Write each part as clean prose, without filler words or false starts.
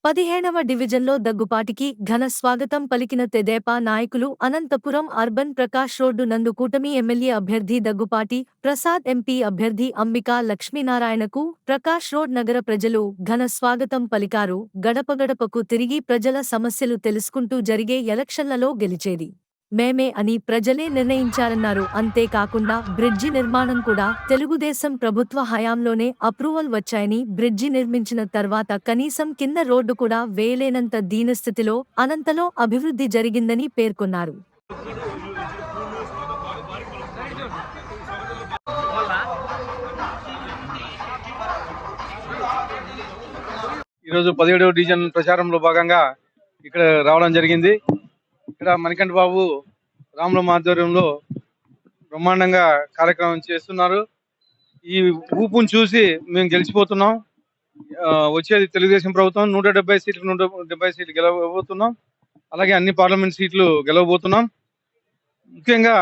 15వ డివిజన్లో దగ్గుపాటికి ఘన స్వాగతం పలికిన తెదేపా నాయకులు. అనంతపురం అర్బన్ ప్రకాష్ రోడ్డు నందు కూటమి ఎమ్మెల్యే అభ్యర్థి దగ్గుపాటి ప్రసాద్, ఎంపీ అభ్యర్థి అంబికా లక్ష్మీనారాయణకు ప్రకాష్ రోడ్ నగర ప్రజలు ఘన స్వాగతం పలికారు. గడపగడపకు తిరిగి ప్రజల సమస్యలు తెలుసుకుంటూ జరిగే ఎలక్షన్లలో గెలిచేది మేమే అని ప్రజలే నిర్ణయించారన్నారు. అంతేకాకుండా బ్రిడ్జి నిర్మాణం కూడా తెలుగుదేశం ప్రభుత్వ హయాంలోనే అప్రూవల్ వచ్చాయని, బ్రిడ్జి నిర్మించిన తర్వాత కనీసం కింద రోడ్డు కూడా వేయలేనంత దీనస్థితిలో అనంతలో అభివృద్ధి జరిగిందని పేర్కొన్నారు. ఈరోజు 17వ డివిజన్ ప్రచారంలో భాగంగా ఇక్కడ రావడం జరిగింది. ఇక్కడ మణికంఠ బాబు రాముల ఆధ్వర్యంలో బ్రహ్మాండంగా కార్యక్రమం చేస్తున్నారు. ఈ ఊపును చూసి మేము గెలిచిపోతున్నాం. వచ్చేది తెలుగుదేశం ప్రభుత్వం 170 సీట్లు 170 సీట్లు గెలవబోతున్నాం. అలాగే అన్ని పార్లమెంట్ సీట్లు గెలవబోతున్నాం. ముఖ్యంగా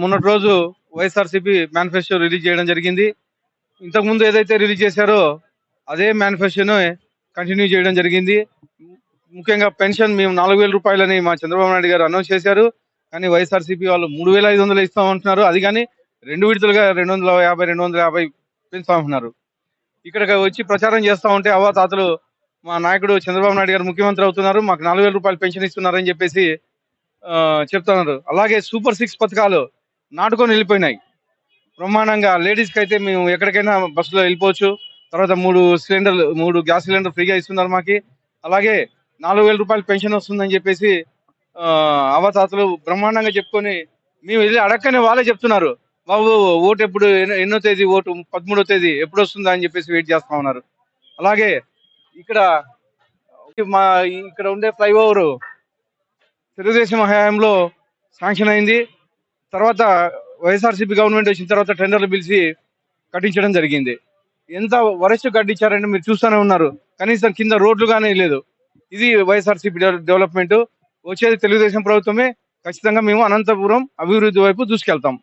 మొన్నటి రోజు వైఎస్ఆర్సీపీ మేనిఫెస్టో రిలీజ్ చేయడం జరిగింది. ఇంతకుముందు ఏదైతే రిలీజ్ చేశారో అదే మేనిఫెస్టోను కంటిన్యూ చేయడం జరిగింది. ముఖ్యంగా పెన్షన్ మేము 4,000 రూపాయలని మా చంద్రబాబు నాయుడు గారు అనౌన్స్ చేశారు. కానీ వైఎస్ఆర్సీపీ వాళ్ళు 3,500 ఇస్తామంటున్నారు. అది కానీ 2 విడతలుగా 250 పెంచుతామంటున్నారు. ఇక్కడికి వచ్చి ప్రచారం చేస్తూ ఉంటే అవ్వాతాతలు మా నాయకుడు చంద్రబాబు నాయుడు గారు ముఖ్యమంత్రి అవుతున్నారు, మాకు 4,000 రూపాయలు పెన్షన్ ఇస్తున్నారని చెప్పేసి చెప్తున్నారు. అలాగే సూపర్ 6 పథకాలు నాటుకొని వెళ్ళిపోయినాయి. బ్రహ్మాండంగా లేడీస్కి అయితే మేము ఎక్కడికైనా బస్సులో వెళ్ళిపోవచ్చు. తర్వాత 3 గ్యాస్ సిలిండర్ ఫ్రీగా ఇస్తున్నారు మాకి. అలాగే 4,000 రూపాయలు పెన్షన్ వస్తుందని చెప్పేసి అవతాతలు బ్రహ్మాండంగా చెప్పుకొని మేము వెళ్ళి అడక్కనే వాళ్ళే చెప్తున్నారు, బాబు ఓటు ఎప్పుడు, ఎన్నో తేదీ ఓటు, 13వ తేదీ ఎప్పుడు వస్తుందా అని చెప్పేసి వెయిట్ చేస్తా ఉన్నారు. అలాగే ఇక్కడ ఉండే ఫ్లైఓవర్ తెలుగుదేశం హయాంలో శాంక్షన్ అయింది. తర్వాత వైఎస్ఆర్సీపీ గవర్నమెంట్ వచ్చిన తర్వాత టెండర్లు పిలిచి కట్టించడం జరిగింది. ఎంత వరస్ట్ కట్టించారంటే మీరు చూస్తూనే ఉన్నారు. కనీసం కింద రోడ్లు కానీ లేదు. ఇది వైఎస్ఆర్సీపీ డెవలప్మెంట్. వచ్చేది తెలుగుదేశం ప్రభుత్వమే. ఖచ్చితంగా మేము అనంతపురం అభివృద్ధి వైపు దూసుకెళ్తాం.